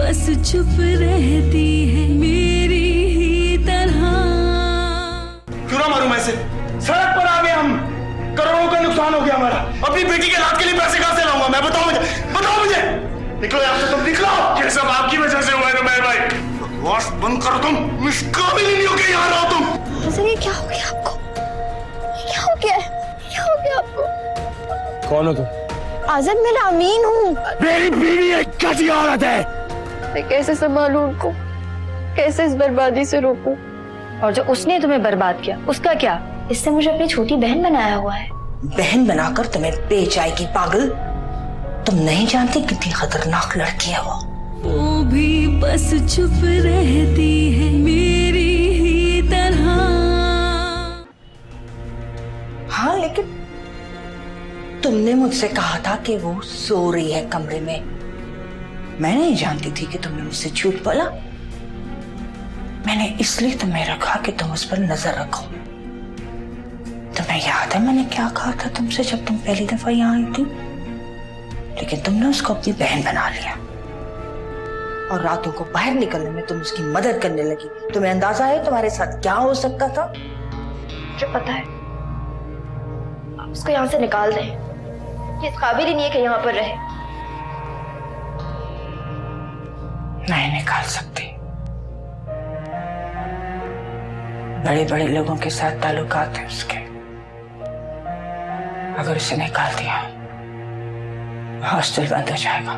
बस चुप रहती है मेरी ही तरह। क्यों ना मारूं मैं इसे? सड़क पर आ गए हम, करोड़ों का नुकसान हो गया हमारा। अपनी बेटी के इलाज के लिए पैसे कहां से लाऊंगा मैं? बताओ मुझे। निकलो यहाँ से, तुम निकलो। ये सब आपकी वजह से हुआ है नुमैर भाई। बकवास बंद करो तुम, इस काबिल ही नहीं हो के यहाँ रहो तुम। सर ये क्या हो गया आपको? क्या हो गया? क्या हो गया आपको? कौन हो तुम? आज़ाद, मैं अमीन हूँ। मेरी बीवी एक घटिया औरत है। मैं कैसे संभालूं उनको? कैसे इस बर्बादी से रोकूं? और जो उसने तुम्हें बर्बाद किया उसका क्या? इससे मुझे अपनी छोटी बहन बनाया हुआ है। बहन बनाकर तुम्हें बेच आएगी पागल। तुम नहीं जानती कितनी खतरनाक लड़की है वो भी बस चुप रहती है मेरी ही तरह। हाँ, लेकिन तुमने मुझसे कहा था कि वो सो रही है कमरे में। मैं नहीं जानती थी कि तुमने मुझसे झूठ बोला। मैंने इसलिए तुम्हें रखा कि तुम उस पर नजर रखो। तुम्हें याद है मैंने क्या कहा था तुमसे जब तुम पहली दफा यहाँ आई थी? लेकिन तुमने उसको अपनी बहन बना लिया और रातों को बाहर निकलने में तुम उसकी मदद करने लगी। तुम्हें अंदाजा है तुम्हारे साथ क्या हो सकता था? मुझे पता है। आप उसको यहाँ से निकाल दें। ये इस काबिल ही नहीं है कि यहाँ पर रहे। नहीं निकाल सकती। बड़े बड़े लोगों के साथ ताल्लुकात हैं उसके। अगर उसे निकाल दिया हॉस्टल बंद हो जाएगा।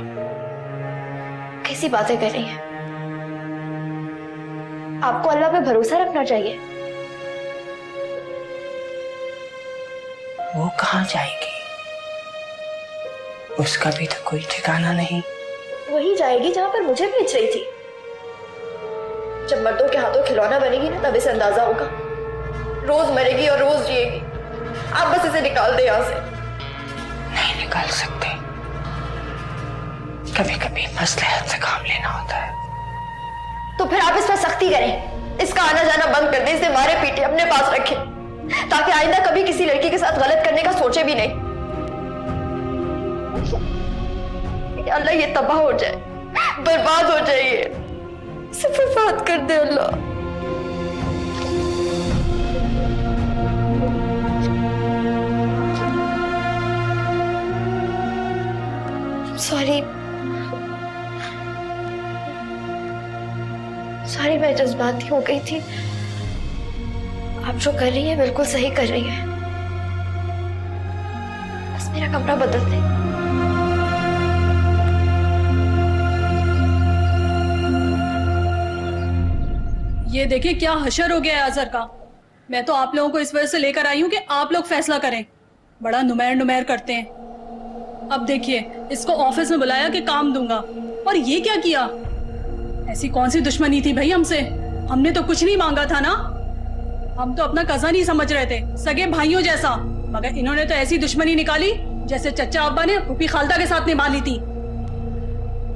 कैसी बातें कर रही हैं? आपको अल्लाह पे भरोसा रखना चाहिए। वो कहाँ जाएगी? उसका भी तो कोई ठिकाना नहीं। वही जाएगी जहां पर मुझे भेज रही थी। जब मर्दों के हाथों खिलौना बनेगी ना, तब इसे अंदाजा होगा। रोज मरेगी और रोज जिएगी। आप बस इसे निकाल दे यहाँ से। नहीं निकाल सकते। कभी कभी मसलहत से काम लेना होता है। तो फिर आप इस पर सख्ती करें। इसका आना जाना बंद कर दें। इसे मारे पीटे अपने पास रखें, ताकि आइंदा कभी किसी लड़की के साथ गलत करने का सोचे भी नहीं। अल्लाह ये तबाह हो जाए, बर्बाद हो जाए। इसे बर्बाद कर दे अल्लाह। सॉरी मैं जज्बाती हो गई थी। आप जो कर रही हैं बिल्कुल सही कर रही हैं। बस मेरा कमरा बदल दें। ये देखिए क्या हशर हो गया है अजहर का। मैं तो आप लोगों को इस वजह से लेकर आई हूँ कि आप लोग फैसला करें। बड़ा नुमैर करते हैं। अब देखिए इसको ऑफिस में बुलाया कि काम दूंगा, और ये क्या किया? ऐसी कौन सी दुश्मनी थी भाई हमसे? हमने तो कुछ नहीं मांगा था ना। हम तो अपना कज़न ही समझ रहे थे, सगे भाइयों जैसा। मगर इन्होंने तो ऐसी दुश्मनी निकाली जैसे चचा अब्बा ने रूपी खालदा के साथ निभा ली थी।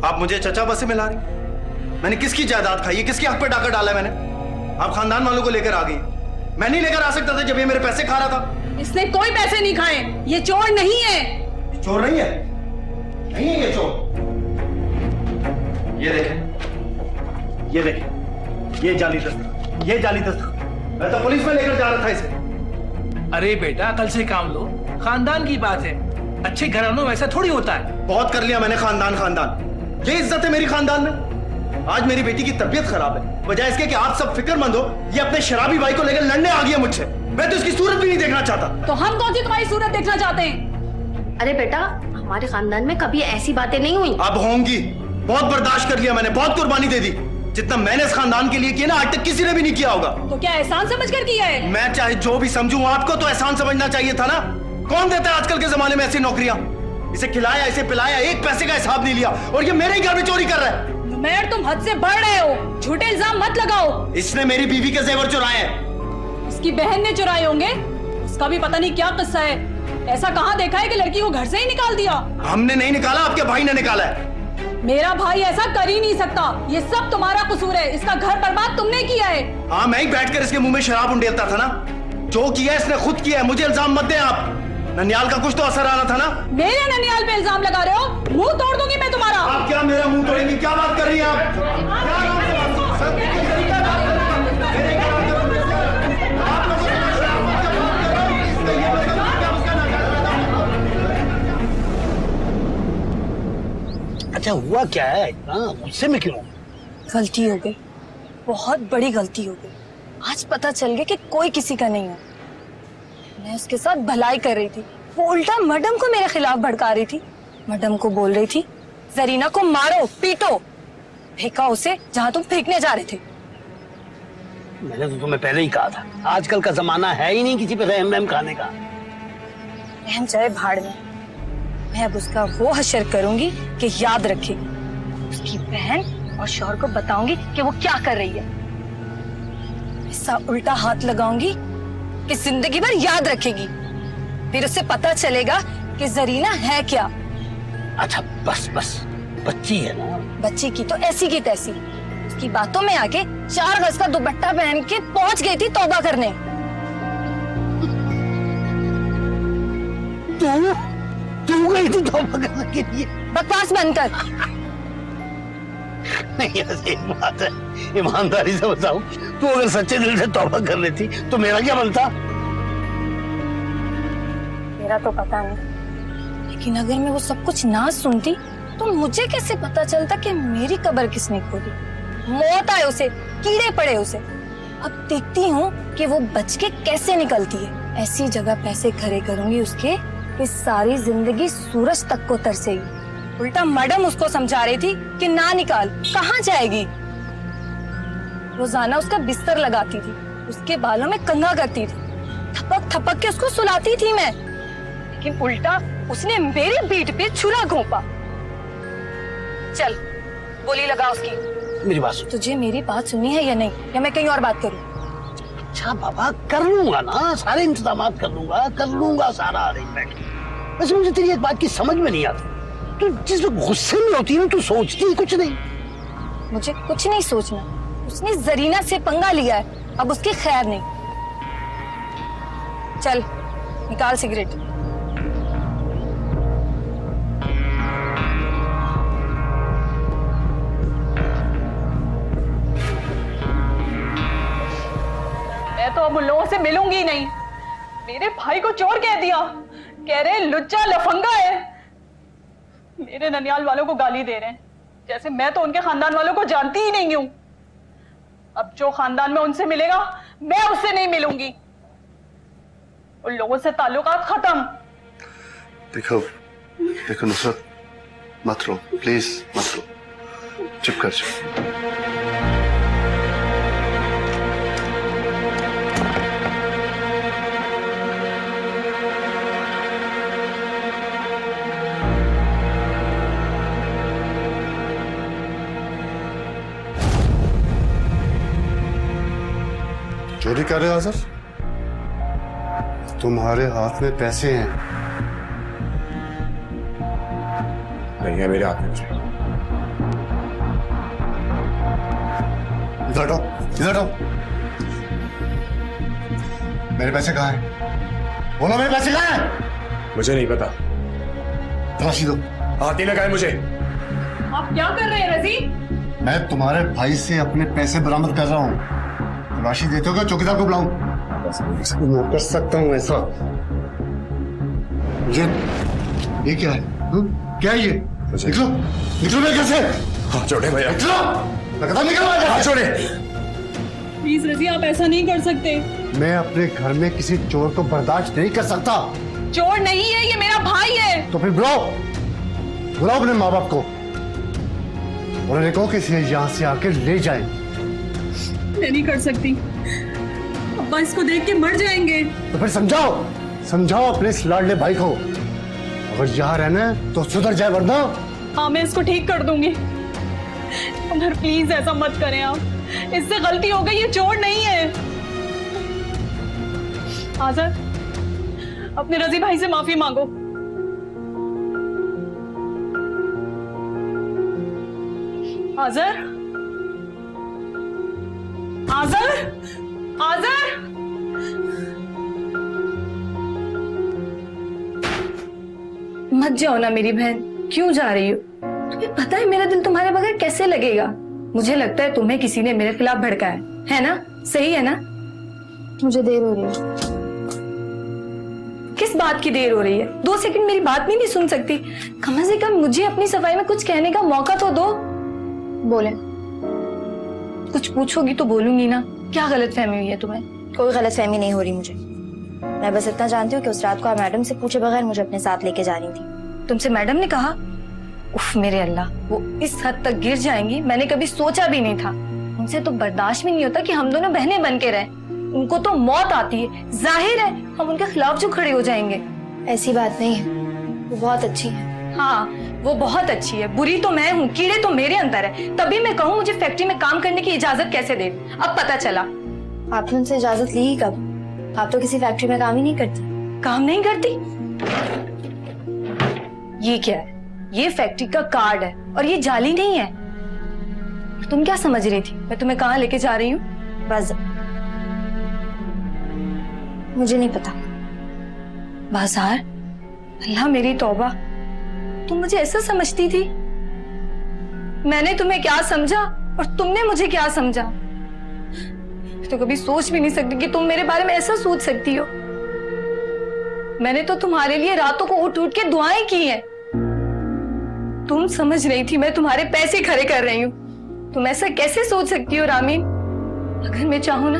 आप मुझे चचा अब्बा से मिला रही? मैंने किसकी जायदाद खाई है? किसकी हक पे डाका डाला है मैंने? आप खानदान वालों को लेकर आ गई। मैं नहीं लेकर आ सकता था जब ये मेरे पैसे खा रहा था। इसने कोई पैसे नहीं खाए। ये चोर नहीं है। चोर नहीं है? नहीं है ये चोर। ये देखें, ये जाली दस्तखत। मैं तो पुलिस में लेकर जा रहा था इसे। अरे बेटा कल से काम लो, खानदान की बात है। अच्छे घरानों में ऐसा थोड़ी होता है। बहुत कर लिया मैंने खानदान। ये इज्जत है मेरी खानदान में। आज मेरी बेटी की तबीयत खराब है, बजाय इसके कि आप सब फिक्रमंद हो, ये अपने शराबी भाई को लेकर लड़ने आ गया मुझसे। मैं तो इसकी सूरत भी नहीं देखना चाहता। तो हम कौन सी तुम्हारी सूरत देखना चाहते हैं? अरे बेटा हमारे खानदान में कभी ऐसी बातें नहीं हुई। अब होंगी। बहुत बर्दाश्त कर लिया मैंने, बहुत कुर्बानी दे दी। जितना मैंने इस खानदान के लिए किया ना, आज तक किसी ने भी नहीं किया होगा। तो क्या एहसान समझ कर किया है? मैं चाहे जो भी समझूं, आपको तो एहसान समझना चाहिए था ना। कौन देता है आजकल के जमाने में ऐसी नौकरियां? इसे खिलाया, इसे पिलाया, एक पैसे का हिसाब नहीं लिया, और ये मेरे ही घर में चोरी कर रहा है। नुमैर तुम हद से बढ़ रहे हो। झूठे इल्जाम मत लगाओ। इसने मेरी बीवी के जेवर चुराए हैं। इसकी बहन ने चुराए होंगे। उसका भी पता नहीं क्या किस्सा है। ऐसा कहाँ देखा है कि लड़की को घर से ही निकाल दिया? हमने नहीं निकाला, आपके भाई ने निकाला है। मेरा भाई ऐसा कर ही नहीं सकता। ये सब तुम्हारा कसूर है। इसका घर बर्बाद तुमने किया है। हाँ, मैं ही बैठकर इसके मुंह में शराब उंडेलता था ना। जो किया इसने खुद किया है, मुझे इल्जाम मत दें आप। ननियाल का कुछ तो असर आ रहा था ना? मेरे ननियाल पे इल्जाम लगा रहे हो? मुंह तोड़ दूंगी मैं तुम्हारा। आप क्या मेरा मुंह तोड़ेंगी? क्या बात कर रही हैं आप? अच्छा हुआ क्या है इतना गुस्से में क्यों? गलती हो गई, बहुत बड़ी गलती हो गई। आज पता चल गया कि कोई किसी का नहीं है। मैं उसके साथ भलाई कर रही थी, वो उल्टा मैडम को मेरे खिलाफ भड़का रही थी। मैडम को बोल रही थी जरीना को मारो पीटो, फेंका उसे जहां तुम फेंकने जा रहे थे। मैंने तो तुम्हें पहले ही कहा था, आजकल का जमाना है ही नहीं किसी पे रहम रहम खाने का। रहम चाहे भाड़ में, मैं अब उसका वो हशर करूंगी कि याद रखेगी। उसकी बहन और शौहर को बताऊंगी कि वो क्या कर रही है। ऐसा उल्टा हाथ लगाऊंगी कि जिंदगी भर याद रखेगी। फिर उसे पता चलेगा कि जरीना है क्या। अच्छा बस बस, बच्ची है ना। बच्ची की तो ऐसी की तैसी, उसकी बातों में आके 4 गज का दुपट्टा पहन के पहुंच गई थी तौबा करने। तू गई थी तौबा करने के लिए? बकवास बंद कर। नहीं ऐसी एक बात है, ईमानदारी से बताऊं, तू अगर सच्चे दिल से तौबा कर लेती तो मेरा क्या बनता? मेरा तो पता नहीं, लेकिन अगर मैं वो सब कुछ ना सुनती तो मुझे कैसे पता चलता कि मेरी कब्र किसने खोदी। मौत आए उसे, कीड़े पड़े उसे। अब देखती हूँ कि वो बच के कैसे निकलती है। ऐसी जगह पैसे खड़े करूंगी उसके कि सारी जिंदगी सूरज तक को तरसेगी। उल्टा मैडम उसको समझा रही थी कि ना निकाल, कहाँ जाएगी। रोजाना उसका बिस्तर लगाती थी, उसके बालों में कंघा करती थी, थपक थपक के उसको सुलाती थी मैं। लेकिन उल्टा उसने मेरी पीठ पे छुरा घोंपा। चल गोली लगा उसकी। मेरी बात सुन। तुझे मेरी बात सुननी है या नहीं, या मैं कहीं और बात करूं? अच्छा बाबा कर लूंगा ना, सारे इंतजाम कर लूंगा सारा अरेंजमेंट। वैसे मुझे तेरी एक बात की समझ में नहीं आती, तू जिस वक्त गुस्से में होती है ना, तू सोचती ही कुछ नहीं। मुझे कुछ नहीं सोचना, उसने जरीना से पंगा लिया है, अब उसकी खैर नहीं। चल निकाल सिगरेट। मैं तो अब उन लोगों से मिलूंगी नहीं। मेरे भाई को चोर कह दिया, कह रहे लुच्चा लफंगा है। मेरे ननियाल वालों को गाली दे रहे हैं जैसे मैं तो उनके खानदान वालों को जानती ही नहीं हूं। अब जो खानदान में उनसे मिलेगा मैं उससे नहीं मिलूंगी। उन लोगों से ताल्लुकात खत्म। देखो नुसरत, मत रो प्लीज, मत रो, चुप कर जाओ। चोरी कर रहे हो सर? तुम्हारे हाथ में पैसे हैं? नहीं है मेरे हाथ में। इधर हटो, इधर हटो। मेरे पैसे कहाँ हैं? बोलो मेरे पैसे कहाँ हैं? मुझे नहीं पता। तलाशी दो। हाथ नहीं लगाए मुझे। आप क्या कर रहे हैं रजी? मैं तुम्हारे भाई से अपने पैसे बरामद कर रहा हूँ। तलाशी देते हो क्या? चौकीदार को बुलाऊं? मैं कर सकता हूँ ऐसा। ये क्या है? क्या है ये? निकलो, निकलो मेरे घर से। हाथ छोड़े भैया। निकलो, लगातार निकलो। हाथ छोड़े। प्लीज रजी आप ऐसा नहीं कर सकते। मैं अपने घर में किसी चोर को बर्दाश्त नहीं कर सकता। चोर नहीं है, ये मेरा भाई है। तो फिर बुलाओ, बुलाओ अपने माँ बाप को, उन्होंने कहो कि इसे यहाँ से आके ले जाएं। मैं नहीं कर सकती, अब्बा इसको देख के मर जाएंगे। तो फिर समझाओ, समझाओ अपने इस लाडले भाई को, अगर यहाँ रहना है तो सुधर जाए, वरना। हाँ मैं इसको ठीक कर दूंगी, मगर प्लीज ऐसा मत करें आप। इससे गलती हो गई, ये चोर नहीं है। आज़र अपने रजी भाई से माफी मांगो। आज़र, आज़र, आज़र, मत जाओ ना मेरी बहन, क्यों जा रही हो? तुम्हें पता है मेरा दिल तुम्हारे बगैर कैसे लगेगा? मुझे लगता है तुम्हें किसी ने मेरे खिलाफ भड़काया है ना? सही है ना? मुझे देर हो रही है। किस बात की देर हो रही है? 2 सेकंड मेरी बात भी नहीं सुन सकती? कम से कम मुझे अपनी सफाई में कुछ कहने का मौका तो दो। बोले। कुछ पूछोगी तो बोलूंगी ना। क्या गलतफहमी हुई है तुम्हें? कोई गलतफहमी नहीं हो रही मुझे। मैं बस इतना जानती हूँ कि उस रात को आप मैडम से पूछे बगैर मुझे अपने साथ लेके जा रही थी। तुमसे मैडम ने कहा? उफ मेरे अल्लाह, वो इस हद तक गिर जाएंगी मैंने कभी सोचा भी नहीं था। उनसे तो बर्दाश्त भी नहीं होता कि हम दोनों बहनें बन के रहें। उनको तो मौत आती है, जाहिर है हम उनके खिलाफ जो खड़े हो जाएंगे। ऐसी बात नहीं है, वो बहुत अच्छी है। हाँ वो बहुत अच्छी है, बुरी तो मैं हूँ, कीड़े तो मेरे अंदर है। तभी मैं कहूँ मुझे फैक्ट्री में काम करने की इजाजत कैसे दे? अब पता चला। आपने उनसे इजाजत ली ही कब? आप तो किसी फैक्ट्री में काम ही नहीं करती। काम नहीं करती? ये क्या है? ये फैक्ट्री का कार्ड है और ये जाली नहीं है। तुम क्या समझ रही थी मैं तुम्हें कहाँ लेके जा रही हूँ? बस मुझे नहीं पता। बाजार? अल्लाह मेरी तौबा, तुम मुझे ऐसा समझती थी? मैंने तुम्हें क्या समझा और तुमने मुझे क्या समझा? तो कभी सोच भी नहीं सकती कि तुम मेरे बारे में ऐसा सोच सकती हो। मैंने तो तुम्हारे लिए रातों को उठ उठ के दुआएं की हैं। तुम समझ रही थी मैं तुम्हारे पैसे खड़े कर रही हूँ। तुम ऐसा कैसे सोच सकती हो रामीन? अगर मैं चाहूँ ना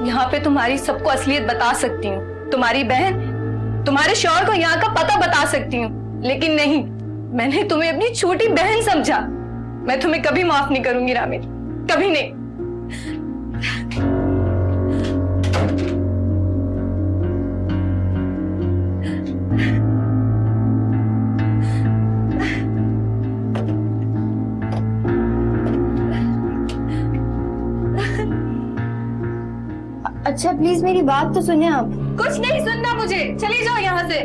यहाँ पे तुम्हारी सबको असलियत बता सकती हूँ। तुम्हारी बहन, तुम्हारे शौहर को यहाँ का पता बता सकती हूँ, लेकिन नहीं, मैंने तुम्हें अपनी छोटी बहन समझा। मैं तुम्हें कभी माफ नहीं करूंगी रामीन, कभी नहीं। अच्छा प्लीज मेरी बात तो सुनिए आप। कुछ नहीं सुनना मुझे, चली जाओ यहाँ से।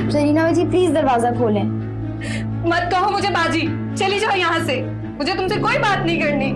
जरीना जी प्लीज दरवाजा खोलें। मत कहो मुझे बाजी, चली जाओ यहाँ से। मुझे तुमसे कोई बात नहीं करनी।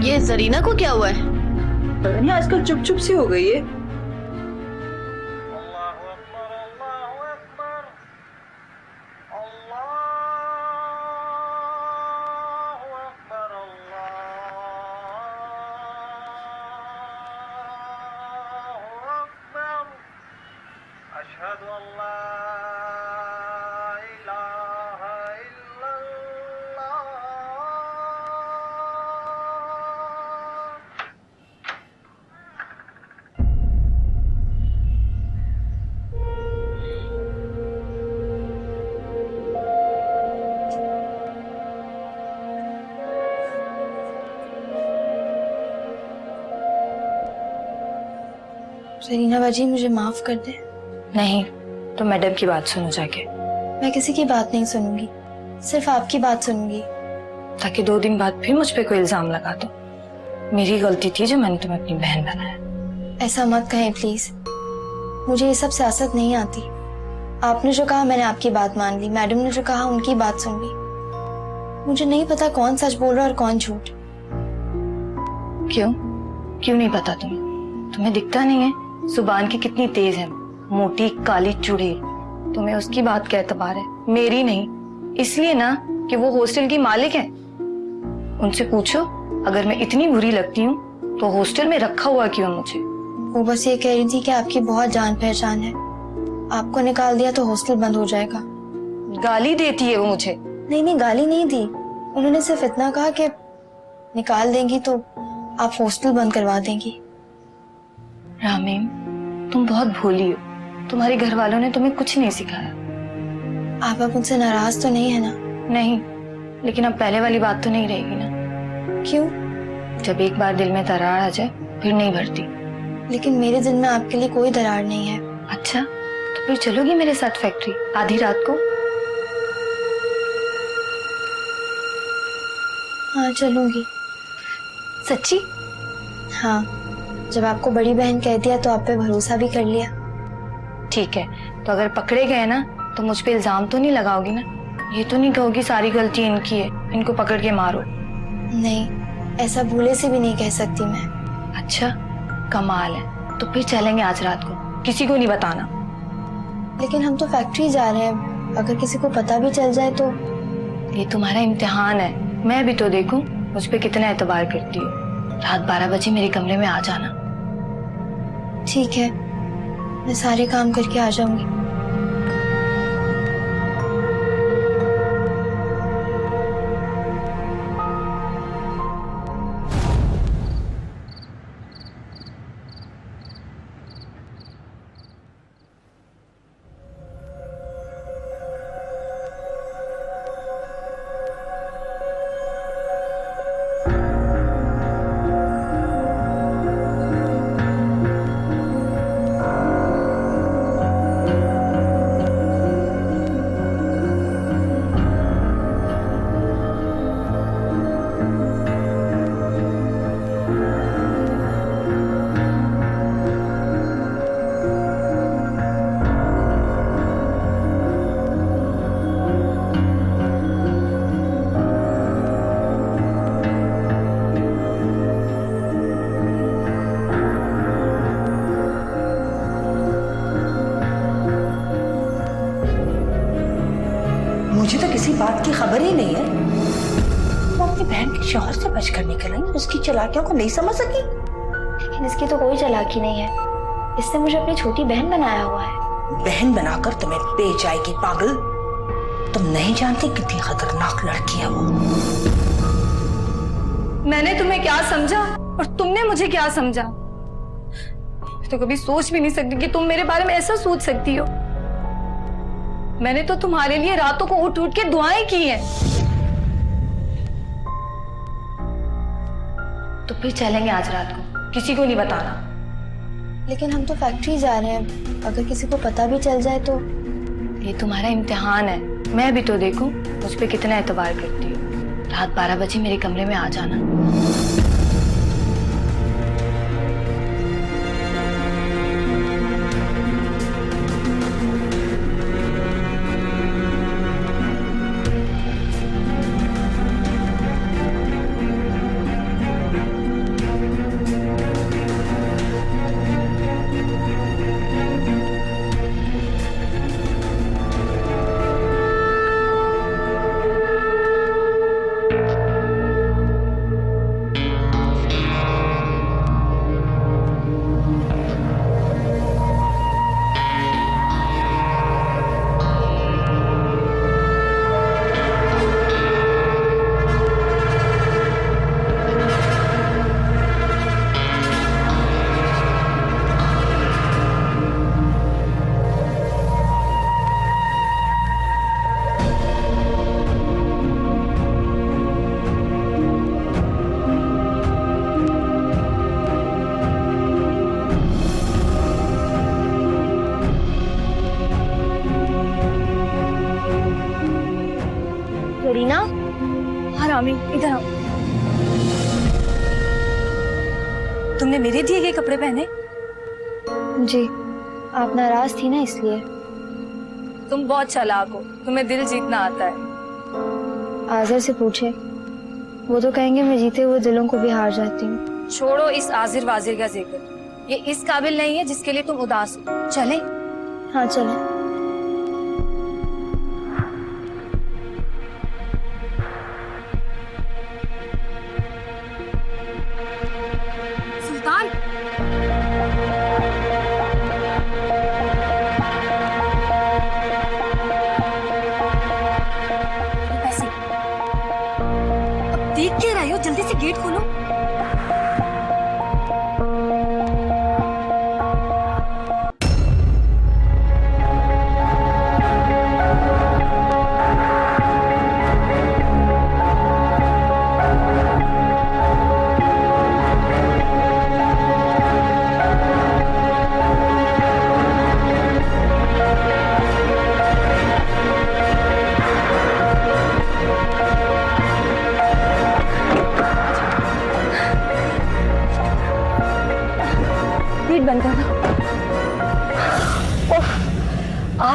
ये जरीना को क्या हुआ है? पता नहीं आजकल चुप चुप सी हो गई है। जरीना बाजी मुझे माफ कर दे। नहीं, तो मैडम की बात सुनो जाके। मैं किसी की बात नहीं सुनूंगी, सिर्फ आपकी बात सुनूंगी। ताकि 2 दिन बाद फिर मुझ पे कोई इल्जाम लगा दो। मेरी गलती थी जो मैंने तुम्हें अपनी बहन बनाया। ऐसा मत कहें प्लीज, मुझे ये सब सियासत नहीं आती। आपने जो कहा मैंने आपकी बात मान ली, मैडम ने जो कहा उनकी बात सुन ली। मुझे नहीं पता कौन सच बोल रहा है और कौन झूठ। क्यों? क्यों नहीं पता तुम्हें? तुम्हें दिखता नहीं है जुबान की कितनी तेज है, मोटी काली चुड़ैल। तुम्हें उसकी बात का एतबार है, मेरी नहीं। इसलिए ना कि वो हॉस्टल की मालिक है। उनसे पूछो अगर मैं इतनी बुरी लगती हूँ तो हॉस्टल में रखा हुआ क्यों मुझे? वो बस ये कह रही थी कि आपकी बहुत जान पहचान है, आपको निकाल दिया तो हॉस्टल बंद हो जाएगा। गाली देती है वो मुझे। नहीं गाली नहीं दी, उन्होंने सिर्फ इतना कहा कि निकाल देंगी तो आप हॉस्टल बंद करवा देंगी। रामीम, तुम बहुत भोली हो। तुम्हारे घर वालों ने तुम्हें कुछ नहीं सिखाया। आप अब मुझसे नाराज तो नहीं है ना? नहीं, लेकिन अब पहले वाली बात तो नहीं रहेगी ना। क्यों? जब एक बार दिल में दरार आ जाए फिर नहीं भरती। लेकिन मेरे दिल में आपके लिए कोई दरार नहीं है। अच्छा, तो फिर चलोगी मेरे साथ फैक्ट्री आधी रात को? हाँ चलूंगी। सच्ची? हाँ, जब आपको बड़ी बहन कह दिया तो आप पे भरोसा भी कर लिया। ठीक है, तो अगर पकड़े गए ना तो मुझ पे इल्जाम तो नहीं लगाओगी ना? ये तो नहीं कहोगी सारी गलती इनकी है, इनको पकड़ के मारो? नहीं, ऐसा भूले से भी नहीं कह सकती मैं। अच्छा, कमाल है। तो फिर चलेंगे आज रात को, किसी को नहीं बताना। लेकिन हम तो फैक्ट्री जा रहे हैं, अगर किसी को पता भी चल जाए तो? ये तुम्हारा इम्तिहान है, मैं भी तो देखूं मुझ पे कितना एतबार करती हो। रात 12 बजे मेरे कमरे में आ जाना। ठीक है, मैं सारे काम करके आ जाऊंगी। मुझे तो किसी बात की खबर ही नहीं है। वो अपनी बहन के शौहर से बचकर निकल आई, उसकी चालाकियों को नहीं समझ सकी। लेकिन इसकी तो कोई चालाकी नहीं है, इसने मुझे अपनी छोटी बहन बनाया हुआ है। बहन बनाकर तुम्हें बेच आएगी पागल। तुम नहीं जानती कितनी खतरनाक लड़की है वो। मैंने तुम्हें क्या समझा और तुमने मुझे क्या समझा? तो कभी सोच भी नहीं सकती कि तुम मेरे बारे में ऐसा सोच सकती हो। मैंने तो तुम्हारे लिए रातों को उठ उठ के दुआएं की हैं। तो फिर चलेंगे आज रात को, किसी को नहीं बताना। लेकिन हम तो फैक्ट्री जा रहे हैं, अगर किसी को पता भी चल जाए तो? ये तुम्हारा इम्तिहान है, मैं भी तो देखूं मुझ पे कितना एतबार करती हो। रात 12 बजे मेरे कमरे में आ जाना। करीना, हाँ रामी, इधर आओ। तुमने मेरे दिए गए कपड़े पहने? जी, आप नाराज थी ना इसलिए। तुम बहुत चालाक हो, तुम्हें दिल जीतना आता है। आजिर से पूछे, वो तो कहेंगे मैं जीते हुए दिलों को भी हार जाती हूँ। छोड़ो इस आजिर वाजिर का जिक्र, ये इस काबिल नहीं है जिसके लिए तुम उदास हो। चले? हाँ चले। सुल्तान, पैसे अब देख के रहे हो, जल्दी से गेट खोलो।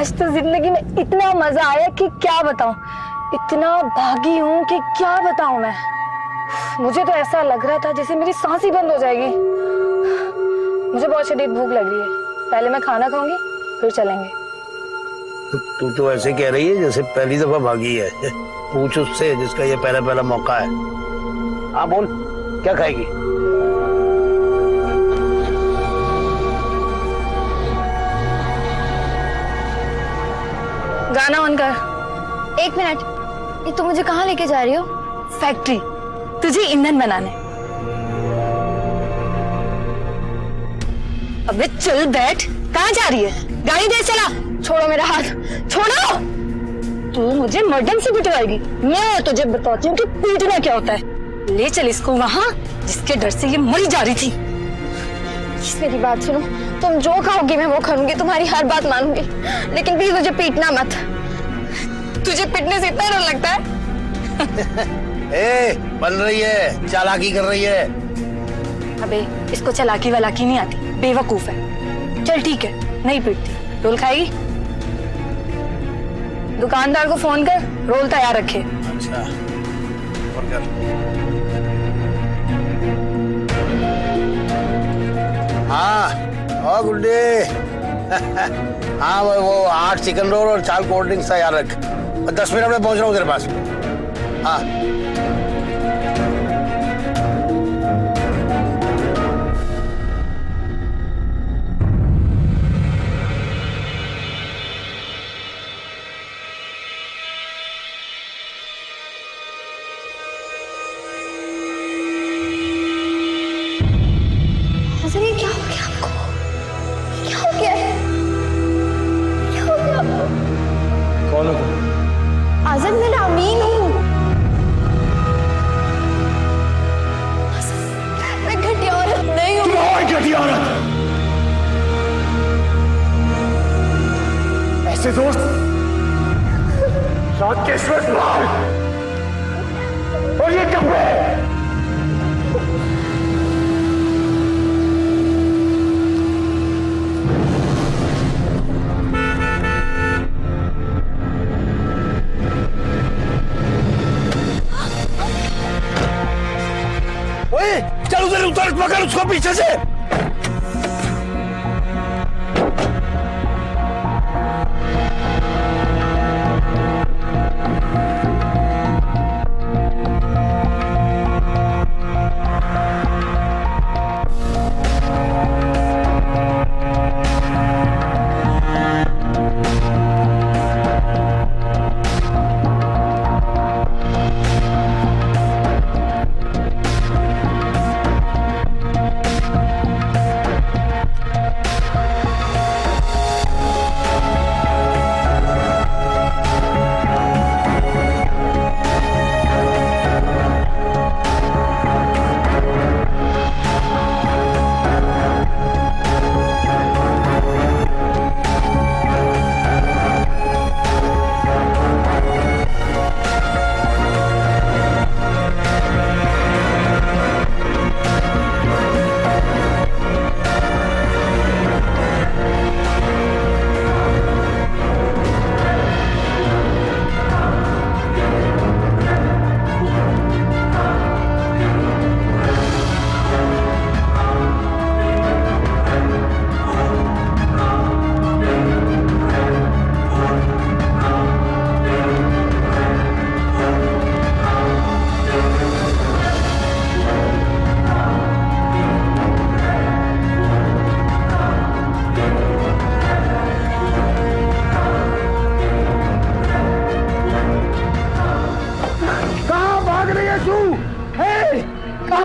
आज तो जिंदगी में इतना मजा आया कि क्या बताऊं। इतना भागी हूं कि क्या बताऊं मैं। मुझे तो ऐसा लग रहा था जैसे मेरी सांस ही बंद हो जाएगी। मुझे बहुत शदीद भूख लग रही है, पहले मैं खाना खाऊंगी फिर चलेंगे। तू तो ऐसे कह रही है जैसे पहली दफा भागी है। पूछ उससे जिसका ये पहला मौका है। हाँ बोल, क्या खाएगी? गाना ऑन कर। 1 मिनट, ये तुम मुझे कहाँ लेके जा रही हो? फैक्ट्री, तुझे ईंधन बनाने। अबे चल बैठ, कहाँ जा रही है? गाड़ी दे चला। छोड़ो मेरा हाथ, छोड़ो। तू मुझे मर्डन से पिटवाएगी, मैं तुझे बताती हूँ कि पीटना क्या होता है। ले चल इसको वहाँ जिसके डर से ये मरी जा रही थी। मेरी बात सुनो, तुम जो खाओगी मैं वो खाऊंगी, तुम्हारी हर बात मानूंगी, लेकिन प्लीज मुझे पीटना मत। तुझे पिटने से इतना डर लगता है? ए, बन रही है, चालाकी कर रही है। अबे इसको चालाकी वालाकी नहीं आती, बेवकूफ है। चल ठीक है, नहीं पीटती। रोल खाएगी? दुकानदार को फोन कर, रोल तैयार रखे। अच्छा, और कर। हाँ गुड्डे। हाँ वो 8 चिकन रोल और 4 कोल्ड ड्रिंक्स तैयार रख। 10 मिनट में पहुंच रहा हूँ तेरे पास। हाँ ये क्या हो गया आपको? क्या हो गया है? क्या हो गया आपको? कौन हो तुम? आज़ाद, मैं अमीन हूँ। मैं घटिया औरत नहीं हूँ। घटिया औरत? ऐसे दोस्त रात के इस वक्त और ये कपड़े। चल उधर उतर, पकड़ उसको पीछे से।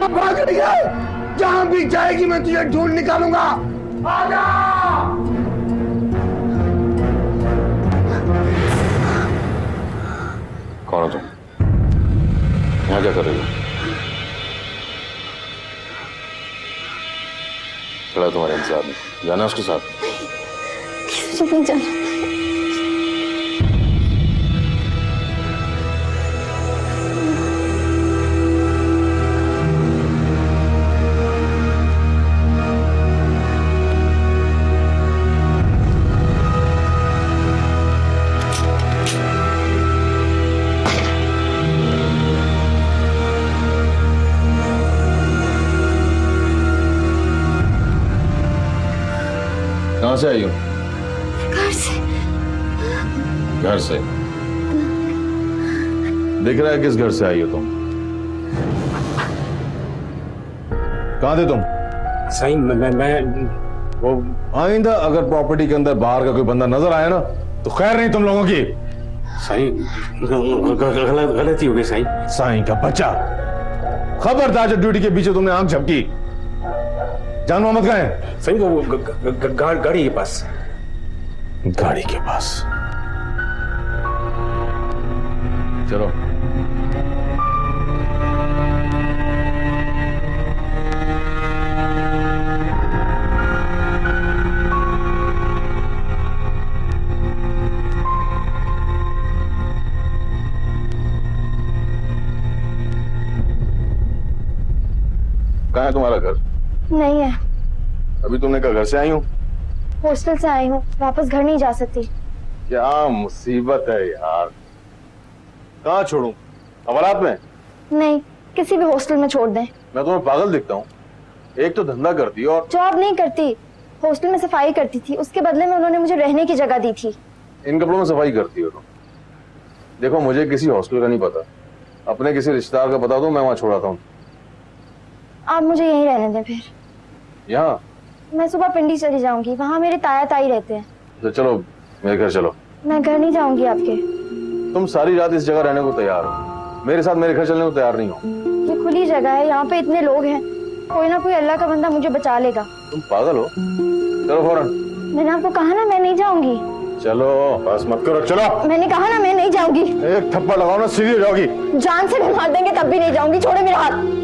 भाग रही है? जहां भी जाएगी मैं तुझे ढूंढ निकालूंगा। आजा! कौन हो तुम? यहाँ क्या कर रही हो? चला तुम्हारे इंतजार में, जाना उसके साथ। मुझे नहीं जाना। कहाँ से आई हो? घर से। घर से? दिख रहा है किस घर से आई हो तुम? कहाँ थे तुम? सही मैं वो आइंदा अगर प्रॉपर्टी के अंदर बाहर का कोई बंदा नजर आया ना तो खैर नहीं तुम लोगों की। सही गलती हो गई सही। साईं का बच्चा, खबरदार जब ड्यूटी के पीछे तुमने आंख झपकी। जान मोहम्मद कहाँ है? सही वो गाड़ी के पास। गाड़ी के पास। चलो। कहाँ है तुम्हारा घर? नहीं है, अभी तुमने कहा घर से आई हूँ? हॉस्टल से आई हूँ, वापस घर नहीं जा सकती। क्या मुसीबत है यार। कहाँ छोड़ूं? हवालात में? नहीं, किसी भी हॉस्टल में छोड़ दें। मैं तुम्हें पागल दिखता हूँ? एक तो धंधा करती और जॉब नहीं करती, हॉस्टल में सफाई करती थी, उसके बदले में उन्होंने मुझे रहने की जगह दी थी। इन कपड़ों में सफाई करती हो तुम? देखो मुझे किसी हॉस्टल का नहीं पता, अपने किसी रिश्तेदार का बता दो, मैं वहां छोड़ाता हूँ। आप मुझे यहीं रहने दें फिर। यहाँ? मैं सुबह पिंडी चली जाऊंगी, वहाँ मेरे ताया ताई रहते हैं। तो चलो मेरे घर चलो। मैं घर नहीं जाऊंगी आपके। तुम सारी रात इस जगह रहने को तैयार हो, मेरे साथ मेरे घर चलने को तैयार नहीं हो। ये खुली जगह है, यहाँ पे इतने लोग हैं, कोई ना कोई अल्लाह का बंदा मुझे बचा लेगा। तुम पागल हो? चलो फौरन। मैंने आपको कहा ना मैं नहीं जाऊंगी। चलो बस मत करो, चलो। मैंने कहा ना मैं नहीं जाऊंगी। एक थप्पड़ लगाओ ना सीधी हो जाओगी। जान से भी मार देंगे तब भी नहीं जाऊंगी, छोड़े मेरा हाथ।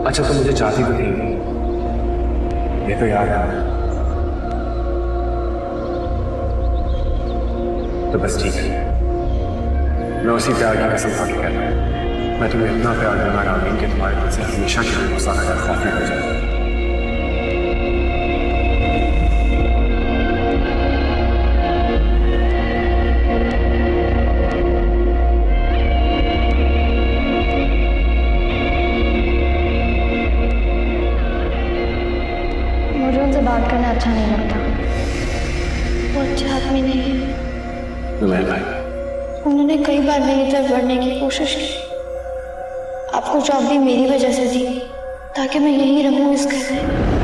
अच्छा तो मुझे चाहती तो नहीं, ये तो याद है। तो बस ठीक है, मैं उसी प्यार की कसम खा के कहता हूँ, मैं तुम्हें इतना प्यार दूंगा रामीन कि तुम्हारे दिल से हमेशा के लिए गुस्सा का खौफ नहीं हो जाए। मुझे उनसे बात करना अच्छा नहीं लगता, वो अच्छे आदमी नहीं है। नुमैर भाई, उन्होंने कई बार मेरी तरफ बढ़ने की कोशिश की। आपको जॉब भी मेरी वजह से दी ताकि मैं यहीं रहूं इस घर में।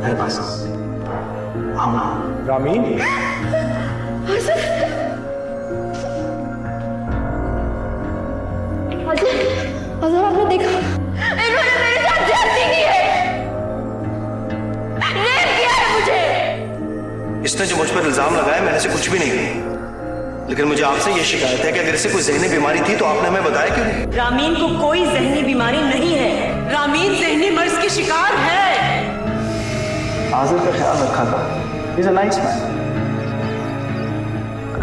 है बस रामीन। अजहर आपने देखा, इन्होंने मेरे साथ ज्यादती की है, रेप किया है मुझे। इसने जो मुझ पर इल्जाम लगाया मैंने इसे कुछ भी नहीं कहा, लेकिन मुझे आपसे ये शिकायत है कि अगर इसे कोई जहनी बीमारी थी तो आपने हमें बताया क्यों नहीं? रामीन को कोई जहनी बीमारी नहीं है, रामीन जहनी मर्ज की शिकार है। आज़र का ख्याल रखा था, is a nice man.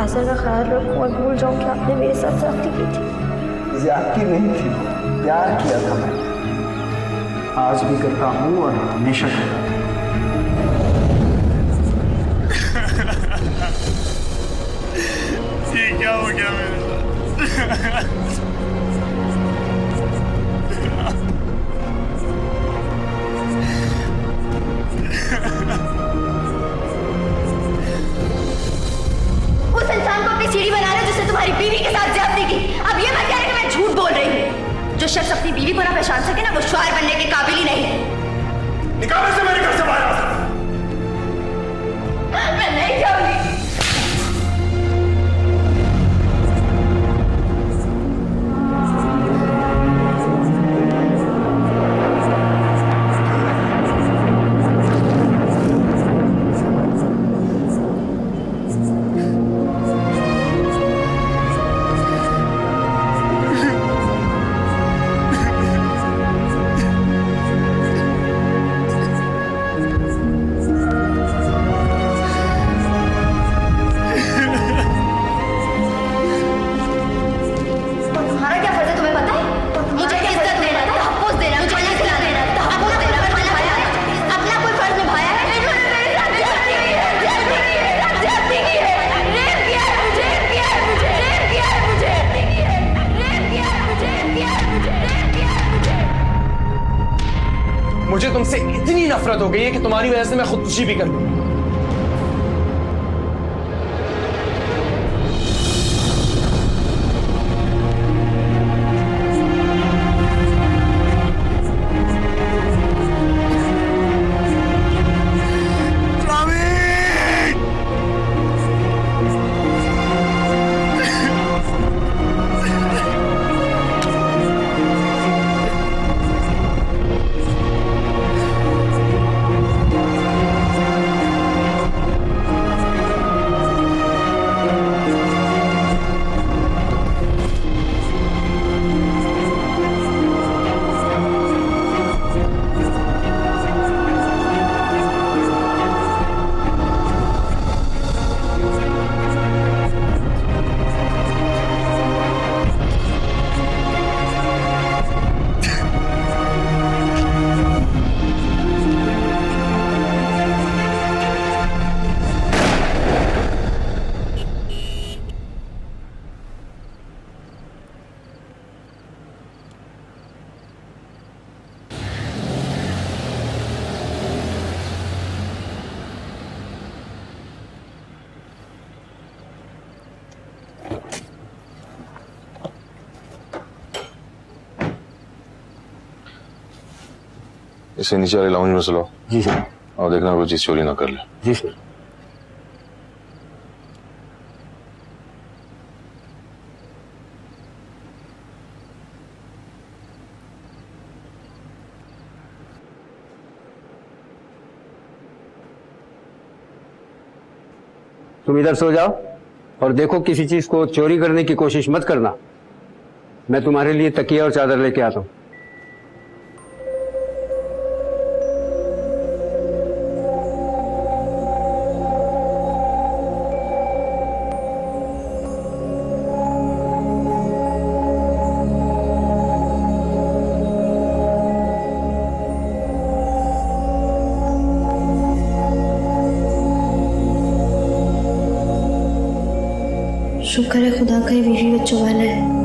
Azar का ख्याल रखूं और भूल जाऊं कि आपने मेरे साथ ज्यादती की थी। ज्यादती नहीं थी, प्यार किया था मैंने, आज भी करता हूँ और हमेशा करता हूँ। ये क्या हो गया मेरे साथ? उस इंसान को अपनी सीढ़ी बना रहे हो जिसने तुम्हारी बीवी के साथ ज्यादती की। अब ये मत कह रहे कि मैं झूठ बोल रही हूँ। जो शख्स अपनी बीवी को ना पहचान सके ना, वो श्वार बनने के काबिल ही नहीं है। निकाल इसे मेरे घर से बाहर। मैं नहीं जाऊंगी। इतनी नफरत हो गई है कि तुम्हारी वजह से मैं खुदकुशी भी कर लूं। इसे नीचे वाले लाउंज में सुलाओ। जी सर। और देखना कोई चीज चोरी ना कर ले। जी सर। तुम इधर सो जाओ और देखो किसी चीज को चोरी करने की कोशिश मत करना। मैं तुम्हारे लिए तकिया और चादर लेके आता हूं। शुक्र है खुदा का, ये बीवी बच्चों वाला है।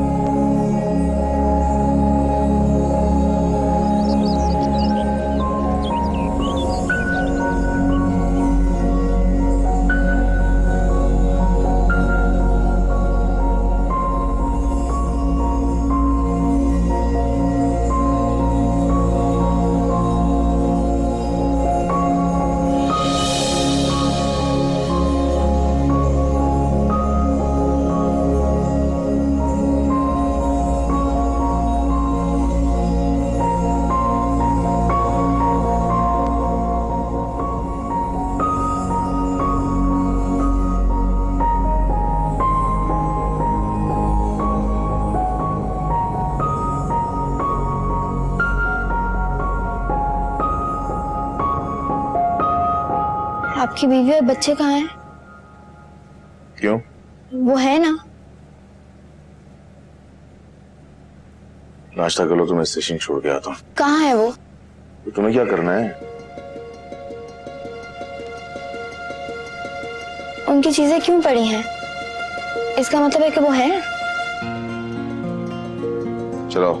आपकी बीवी और बच्चे कहाँ हैं? क्यों? वो है ना। नाश्ता कर लो तो मैं स्टेशन छोड़ के आता हूँ। कहाँ है वो? तो तुम्हें क्या करना है? उनकी चीजें क्यों पड़ी हैं? इसका मतलब है कि वो है। चलो।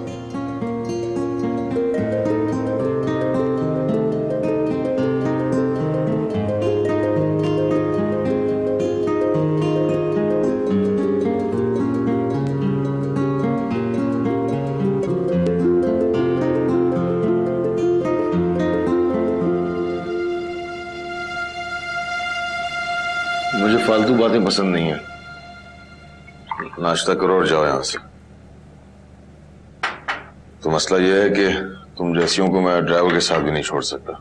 मुझे फालतू बातें पसंद नहीं है। नाश्ता करो और जाओ यहां से। तो मसला यह है कि तुम जैसियों को मैं ड्राइवर के साथ भी नहीं छोड़ सकता।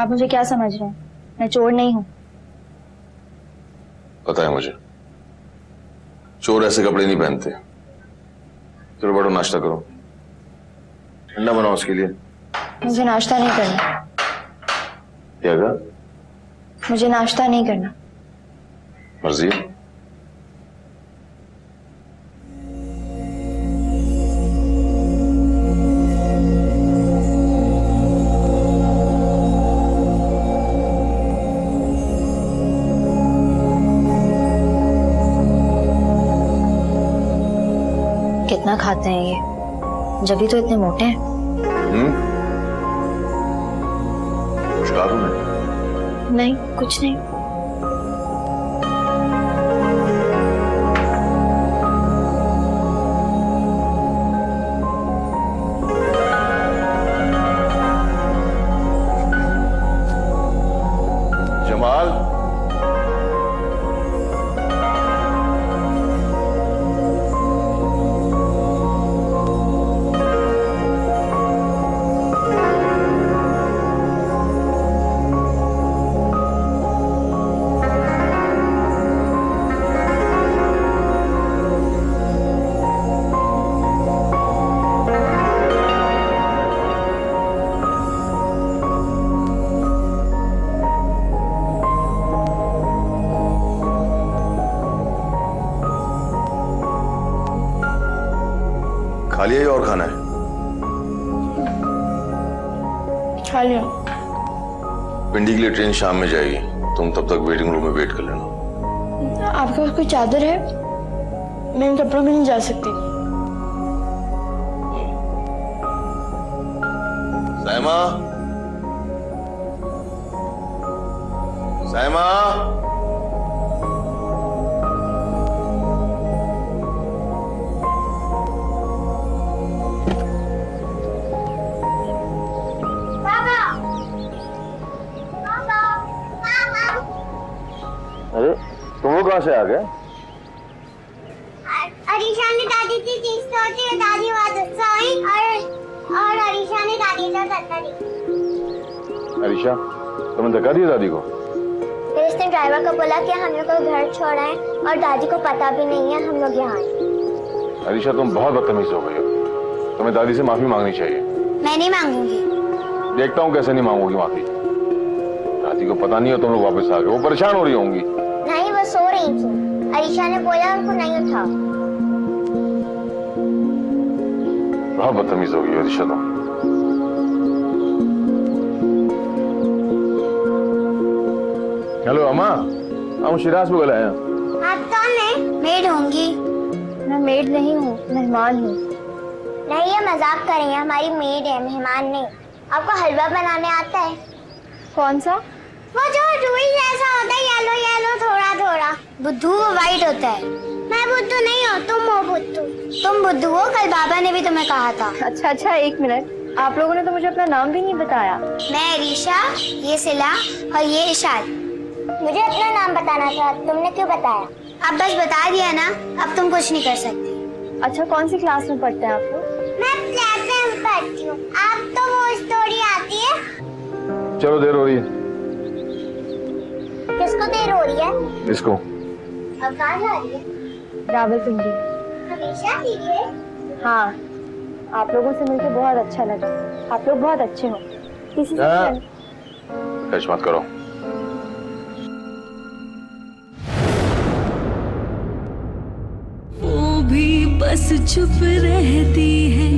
आप मुझे क्या समझ रहे हैं? मैं चोर नहीं हूँ। पता है मुझे, चोर ऐसे कपड़े नहीं पहनते। चलो बैठो, नाश्ता करो। ठंडा बनाओ उसके लिए। मुझे नाश्ता नहीं करना। क्या कहा? मुझे नाश्ता नहीं करना। मर्जी है। कितना खाते हैं ये? जब भी तो इतने मोटे हैं। कुछ कहा तुमने? नहीं, कुछ नहीं। जमाल, खा लिया या और खाना है? खा लिया। पिंडी के लिए ट्रेन शाम में जाएगी, तुम तब तक वेटिंग रूम में वेट कर लेना। आपके पास कोई चादर है? मैं इन कपड़ों में नहीं जा सकती। साइमा, साइमा, अरे तुम लोग कहाँ से आ गए? अरीशा ने दादी की चीज तोड़ी है, दादी वहाँ सोई और अरीशा ने दादी को धक्का दी। अरीशा, तुमने धक्का दिया दादी को? फिर उसने ड्राइवर को बोला कि हम लोग को घर छोड़ा है और दादी को पता भी नहीं है हम लोग यहाँ आए। अरीशा, तुम बहुत बदतमीज हो गई हो, तुम्हें दादी से माफी मांगनी चाहिए। मैं नहीं मांगूंगी। देखता हूँ कैसे नहीं मांगोगी माफी। दादी को पता नहीं हो तुम लोग वापस आ गए, वो परेशान हो रही होंगी। नहीं, वो सो रही थी। अरीशा ने बोला उनको नहीं उठाओ। बहुत बदतमीज हो गई अरीशा तुम। हेलो अम्मा, हम शिराज को बुलाया। आप कौन है? मेड होंगी। मैं मेड नहीं हूँ, मेहमान हूँ। नहीं, ये मजाक कर रही है, हमारी मेड है, मेहमान नहीं। आपको हलवा बनाने आता है? कौन सा? वो जो रुई जैसा होता है, येलो येलो थोड़ा थोड़ा। बुद्धू वो वाइट होता है। मैं बुद्धू नहीं हूँ, तुम हो बुद्धू। तुम बुद्धू हो, कल बाबा ने भी तुम्हें कहा था। अच्छा, एक मिनट। आप लोगों ने तो मुझे अपना नाम भी नहीं बताया। मैं अरीशा, ये सिला और ये इशाद। मुझे अपना नाम बताना था, तुमने क्यों बताया? अब बस बता दिया ना, अब तुम कुछ नहीं कर सकती। अच्छा, कौन सी क्लास में पढ़ते हैं आप लोग? मैं क्लास में पढ़ती हूँ। आप तो वो स्टोरी आती है। चलो देर हो रही है। किसको देर हो रही है? इसको। अब कहाँ जा रही है? रावलपिंडी। हमेशा की है? हाँ, आप लोगों से मिलकर बहुत अच्छा लगा। आप लोग बहुत अच्छे हो। किसी से टच मत करो। वो भी बस चुप रहती है।